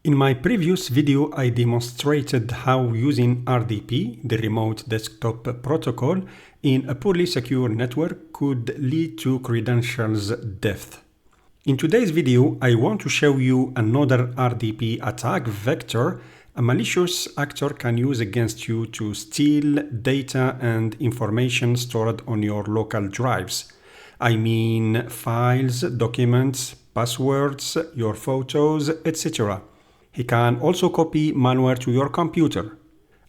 In my previous video, I demonstrated how using RDP, the remote desktop protocol, in a poorly secure network could lead to credentials theft. In today's video, I want to show you another RDP attack vector a malicious actor can use against you to steal data and information stored on your local drives. I mean files, documents, passwords, your photos, etc. He can also copy malware to your computer.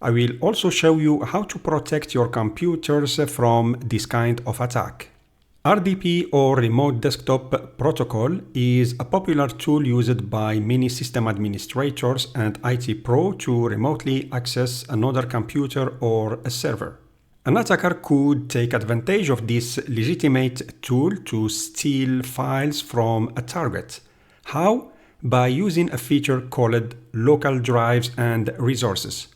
I will also show you how to protect your computers from this kind of attack. RDP or Remote Desktop Protocol is a popular tool used by many system administrators and IT pro to remotely access another computer or a server. An attacker could take advantage of this legitimate tool to steal files from a target. How? By using a feature called local drives and resources.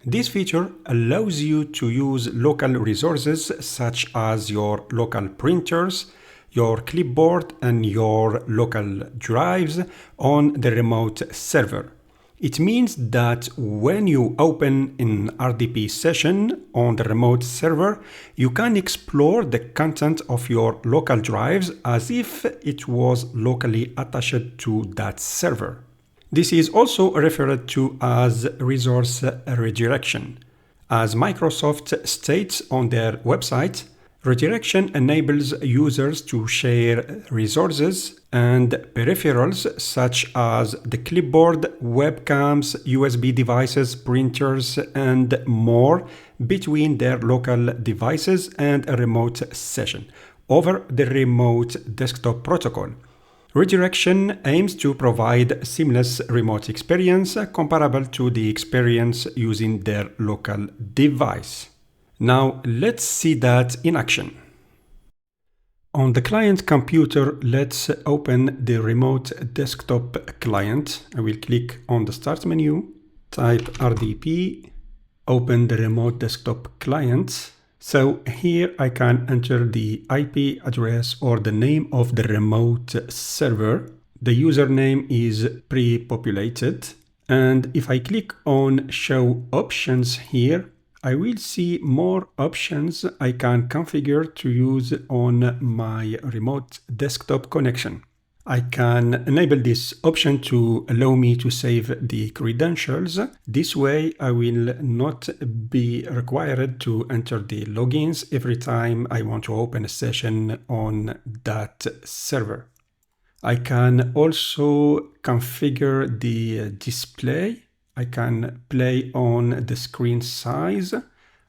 This feature allows you to use local resources such as your local printers, your clipboard, and your local drives on the remote server. It means that when you open an RDP session on the remote server, you can explore the content of your local drives as if it was locally attached to that server. This is also referred to as resource redirection. As Microsoft states on their website, redirection enables users to share resources and peripherals such as the clipboard, webcams, USB devices, printers, and more between their local devices and a remote session over the remote desktop protocol. Redirection aims to provide a seamless remote experience comparable to the experience using their local device. Now let's see that in action. On the client computer, let's open the remote desktop client. I will click on the start menu, type RDP, open the remote desktop client. So here I can enter the IP address or the name of the remote server. The username is pre-populated. And if I click on show options here, I will see more options I can configure to use on my remote desktop connection. I can enable this option to allow me to save the credentials. This way, I will not be required to enter the logins every time I want to open a session on that server. I can also configure the display. I can play on the screen size.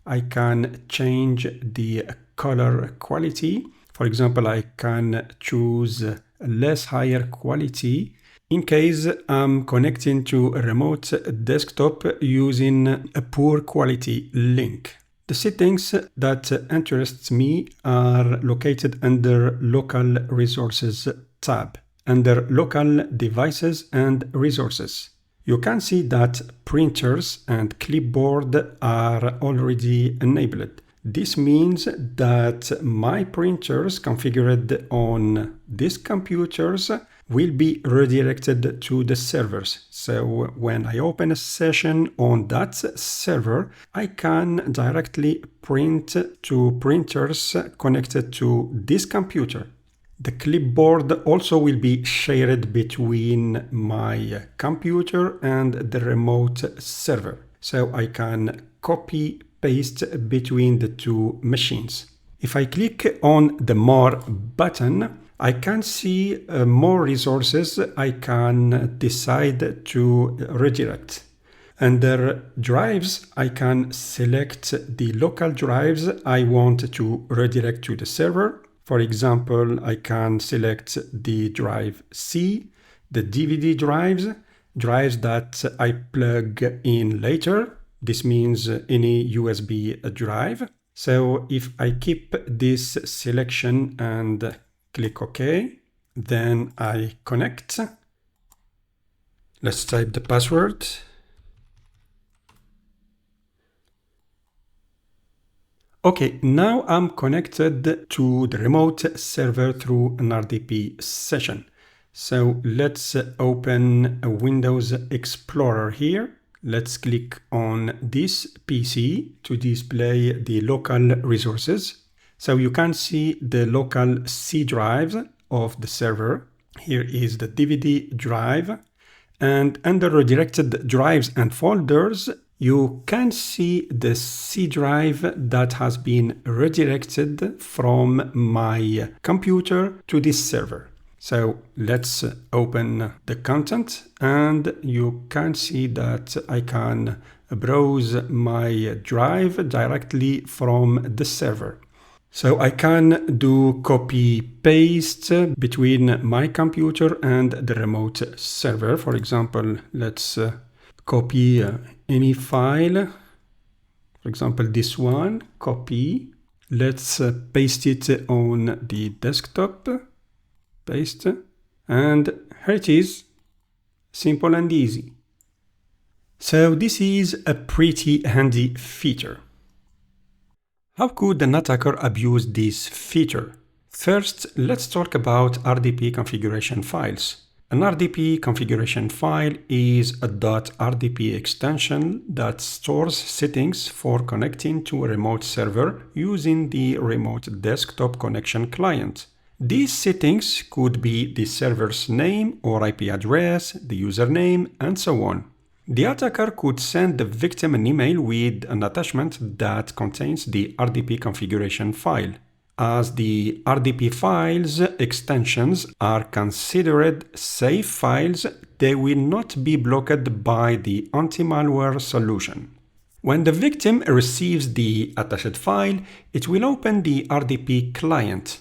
I can change the color quality. For example, I can choose less higher quality in case I'm connecting to a remote desktop using a poor quality link. The settings that interest me are located under Local Resources tab, under Local Devices and Resources. You can see that printers and clipboard are already enabled. This means that my printers configured on these computers will be redirected to the servers. So when I open a session on that server, I can directly print to printers connected to this computer. The clipboard also will be shared between my computer and the remote server. So I can copy paste between the two machines. If I click on the More button, I can see more resources I can decide to redirect. Under Drives, I can select the local drives I want to redirect to the server. For example, I can select the drive C, the DVD drives that I plug in later. This means any USB drive. So if I keep this selection and click OK, then I connect. Let's type the password. Okay, now I'm connected to the remote server through an RDP session. So let's open a Windows Explorer here. Let's click on this PC to display the local resources. So you can see the local C drive of the server. Here is the DVD drive. And under redirected drives and folders, you can see the C drive that has been redirected from my computer to this server. So let's open the content, and you can see that I can browse my drive directly from the server. So I can do copy paste between my computer and the remote server. For example, let's copy any file. For example, this one, copy. Let's paste it on the desktop. Paste, and here it is, simple and easy. So this is a pretty handy feature. How could an attacker abuse this feature? First, let's talk about RDP configuration files. An RDP configuration file is a .rdp extension that stores settings for connecting to a remote server using the remote desktop connection client. These settings could be the server's name or IP address, the username, and so on. The attacker could send the victim an email with an attachment that contains the RDP configuration file. As the RDP files extensions are considered safe files, they will not be blocked by the anti-malware solution. When the victim receives the attached file, it will open the RDP client.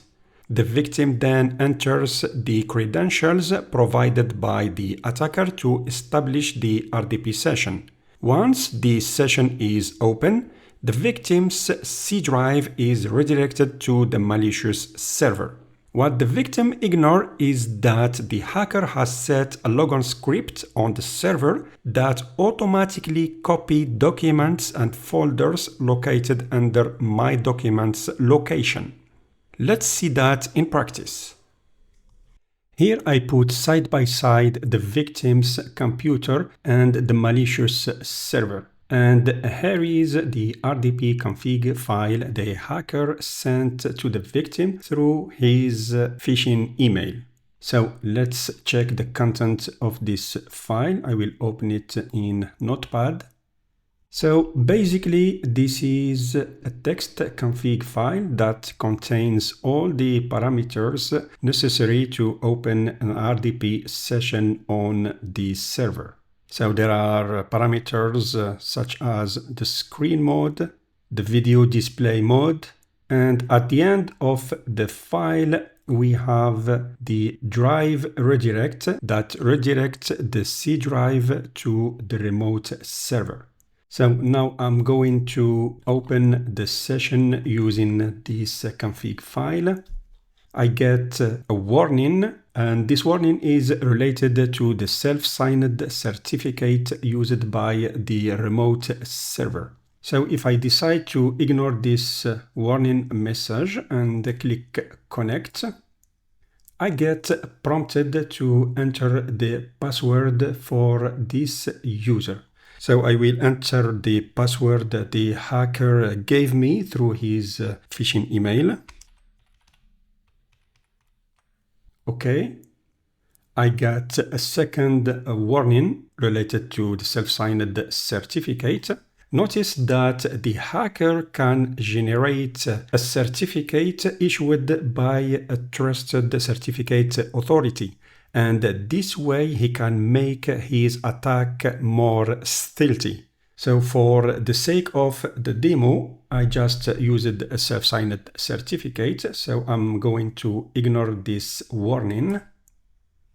The victim then enters the credentials provided by the attacker to establish the RDP session. Once the session is open, the victim's C drive is redirected to the malicious server. What the victim ignores is that the hacker has set a logon script on the server that automatically copies documents and folders located under My Documents location. Let's see that in practice. Here I put side by side the victim's computer and the malicious server. And here is the RDP config file the hacker sent to the victim through his phishing email. So let's check the content of this file. I will open it in Notepad. So basically, this is a text config file that contains all the parameters necessary to open an RDP session on the server. So there are parameters such as the screen mode, the video display mode, and at the end of the file, we have the drive redirect that redirects the C drive to the remote server. So now I'm going to open the session using this config file. I get a warning, and this warning is related to the self-signed certificate used by the remote server. So if I decide to ignore this warning message and click connect, I get prompted to enter the password for this user. So I will enter the password that the hacker gave me through his phishing email. Okay. I get a second warning related to the self-signed certificate. Notice that the hacker can generate a certificate issued by a trusted certificate authority. And this way he can make his attack more stealthy. So for the sake of the demo, I just used a self-signed certificate. So I'm going to ignore this warning.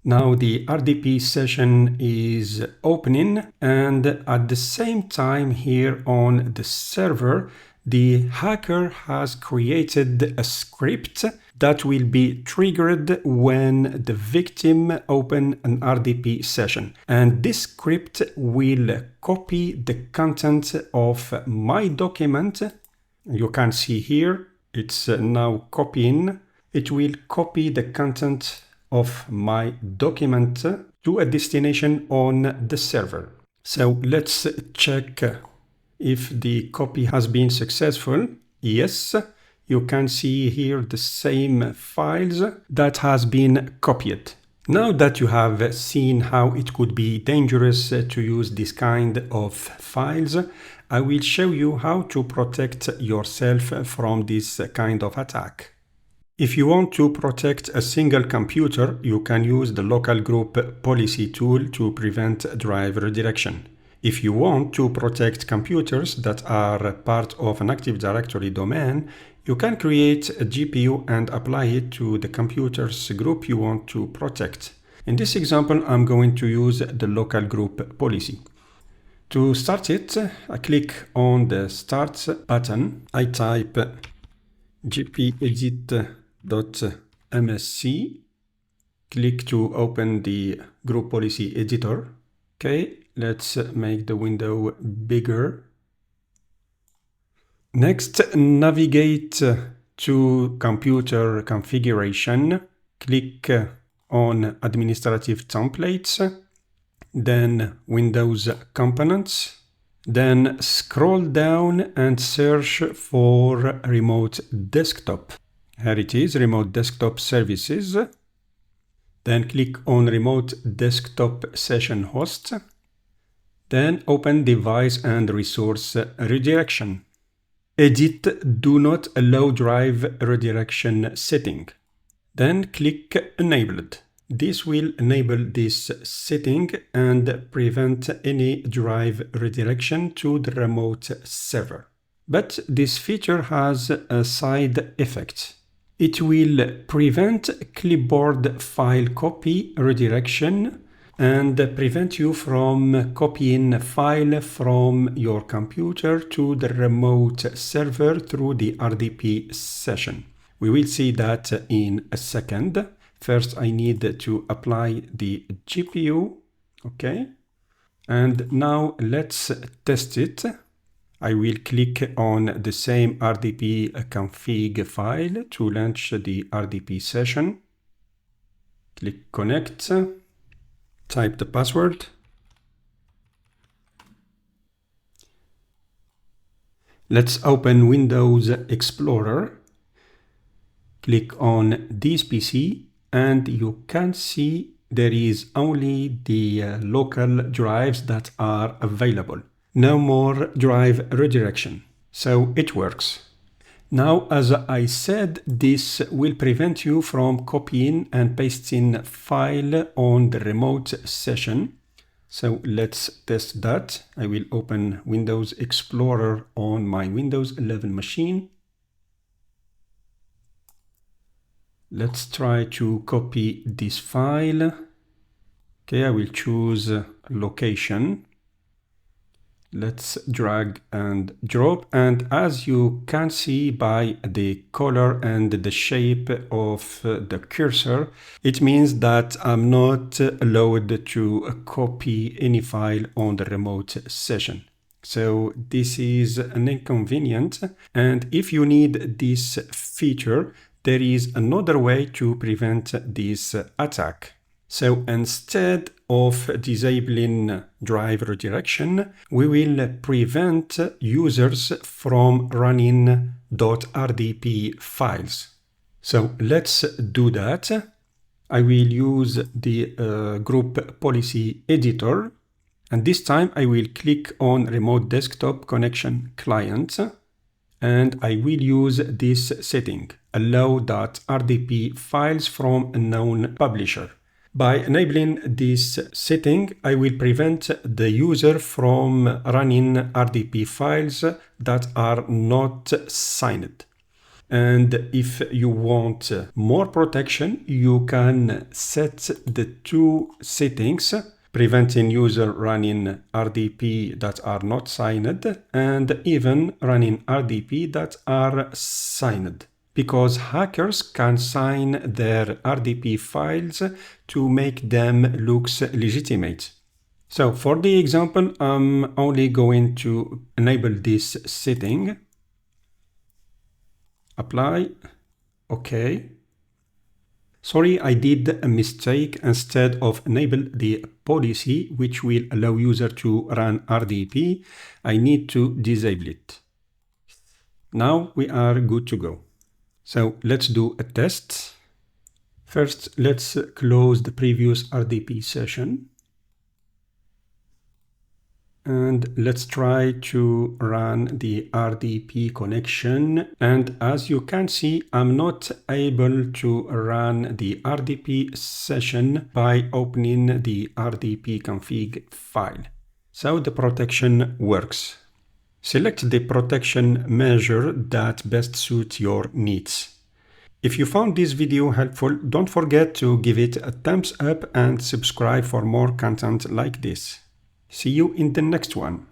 Now the RDP session is opening, and at the same time here on the server, the hacker has created a script that will be triggered when the victim opens an RDP session. And this script will copy the content of my document. You can see here, it's now copying. It will copy the content of my document to a destination on the server. So let's check if the copy has been successful. Yes, you can see here the same files that has been copied. Now that you have seen how it could be dangerous to use this kind of files, I will show you how to protect yourself from this kind of attack. If you want to protect a single computer, you can use the local group policy tool to prevent drive redirection. If you want to protect computers that are part of an Active Directory domain, you can create a GPU and apply it to the computer's group you want to protect. In this example, I'm going to use the local group policy. To start it, I click on the Start button. I type gpedit.msc. Click to open the group policy editor. Okay, let's make the window bigger. Next, navigate to Computer Configuration. Click on Administrative Templates, then Windows Components. Then scroll down and search for Remote Desktop. Here it is, Remote Desktop Services. Then click on Remote Desktop Session Host. Then open Device and Resource Redirection. Edit Do Not Allow Drive Redirection setting. Then click Enabled. This will enable this setting and prevent any drive redirection to the remote server. But this feature has a side effect. It will prevent clipboard file copy redirection and prevent you from copying a file from your computer to the remote server through the RDP session. We will see that in a second. First, I need to apply the GPU. Okay. And now let's test it. I will click on the same RDP config file to launch the RDP session. Click Connect. Type the password. Let's open Windows Explorer. Click on this PC and you can see there is only the local drives that are available. No more drive redirection. So it works. Now, as I said, this will prevent you from copying and pasting file on the remote session. So let's test that. I will open Windows Explorer on my Windows 11 machine. Let's try to copy this file. Okay, I will choose location. Let's drag and drop. And as you can see by the color and the shape of the cursor, it means that I'm not allowed to copy any file on the remote session. So this is an inconvenience. And if you need this feature, there is another way to prevent this attack. So instead of disabling drive redirection, we will prevent users from running .rdp files. So let's do that. I will use the group policy editor, and this time I will click on Remote Desktop Connection Client, and I will use this setting, allow .rdp files from a known publisher. By enabling this setting, I will prevent the user from running RDP files that are not signed. And if you want more protection, you can set the two settings, preventing user running RDP that are not signed and even running RDP that are signed. Because hackers can sign their RDP files to make them look legitimate. So for the example, I'm only going to enable this setting. Apply. OK. Sorry, I did a mistake. Instead of enable the policy which will allow user to run RDP, I need to disable it. Now we are good to go. So let's do a test. First, let's close the previous RDP session. And let's try to run the RDP connection. And as you can see, I'm not able to run the RDP session by opening the RDP config file. So the protection works. Select the protection measure that best suits your needs. If you found this video helpful, don't forget to give it a thumbs up and subscribe for more content like this. See you in the next one.